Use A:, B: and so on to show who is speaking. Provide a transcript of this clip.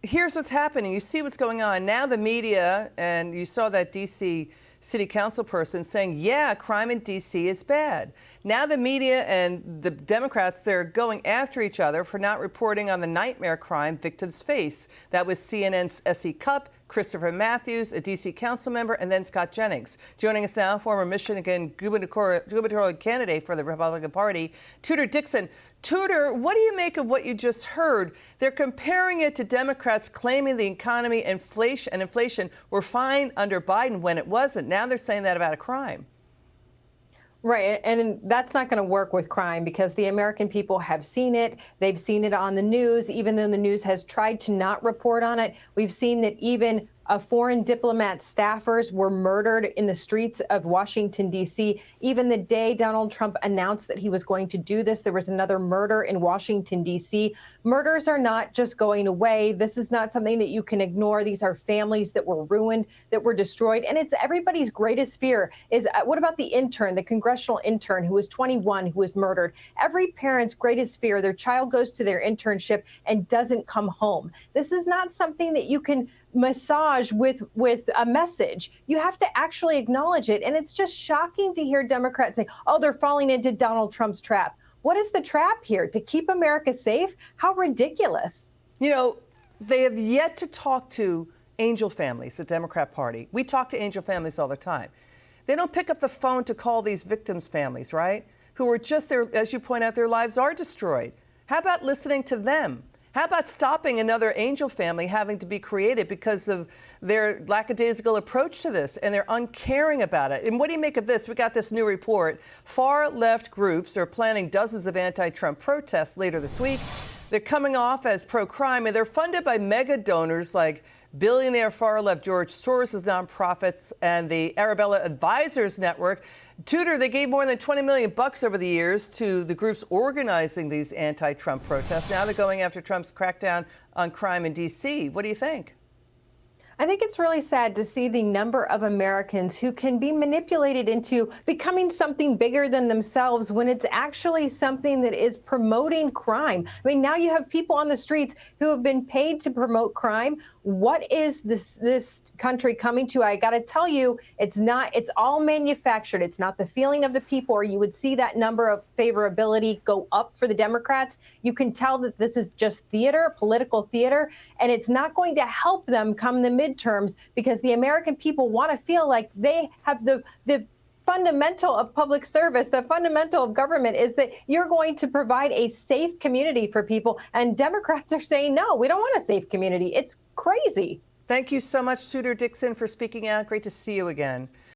A: here's what's happening. You see what's going on. Now the media, and you saw that D.C. city council person saying, yeah, crime in D.C. is bad. Now the media and the Democrats, they're going after each other for not reporting on the nightmare crime victims face. That was CNN's S.E. Cupp, Christopher Matthews, a D.C. council member, and then Scott Jennings. Joining us now, former Michigan gubernatorial candidate for the Republican Party, Tudor Dixon. Tudor, what do you make of what you just heard? They're comparing it to Democrats claiming the economy and inflation were fine under Biden when it wasn't. Now they're saying that about a crime.
B: Right. And that's not going to work with crime because the American people have seen it. They've seen it on the news, even though the news has tried to not report on it. We've seen that even foreign diplomat staffers were murdered in the streets of Washington, D.C. Even the day Donald Trump announced that he was going to do this, there was another murder in Washington, D.C. Murders are not just going away. This is not something that you can ignore. These are families that were ruined, that were destroyed. And it's everybody's greatest fear is what about the intern, the congressional intern who was 21, who was murdered? Every parent's greatest fear, their child goes to their internship and doesn't come home. This is not something that you can massage with a message. You have to actually acknowledge it. And it's just shocking to hear Democrats say, oh, they're falling into Donald Trump's trap. What is the trap here? To keep America safe? How ridiculous.
A: You know, they have yet to talk to angel families, the Democrat Party. We talk to angel families all the time. They don't pick up the phone to call these victims' families, right? Who are just there, as you point out, their lives are destroyed. How about listening to them? How about stopping another angel family having to be created because of their lackadaisical approach to this and their uncaring about it? And what do you make of this? We got this new report. Far left groups are planning dozens of anti-Trump protests later this week. They're coming off as pro-crime, and they're funded by mega donors like billionaire far-left George Soros' nonprofits and the Arabella Advisors Network. Tudor, they gave more than $20 million over the years to the groups organizing these anti-Trump protests. Now they're going after Trump's crackdown on crime in D.C. What do you think?
B: I think it's really sad to see the number of Americans who can be manipulated into becoming something bigger than themselves when it's actually something that is promoting crime. I mean, now you have people on the streets who have been paid to promote crime. What is this country coming to? I got to tell you, it's all manufactured. It's not the feeling of the people, or you would see that number of favorability go up for the Democrats. You can tell that this is just theater, political theater, and it's not going to help them come the midterms because the American people want to feel like they have the fundamental of public service, the fundamental of government is that you're going to provide a safe community for people. And Democrats are saying, no, we don't want a safe community. It's crazy.
A: Thank you so much, Tudor Dixon, for speaking out. Great to see you again.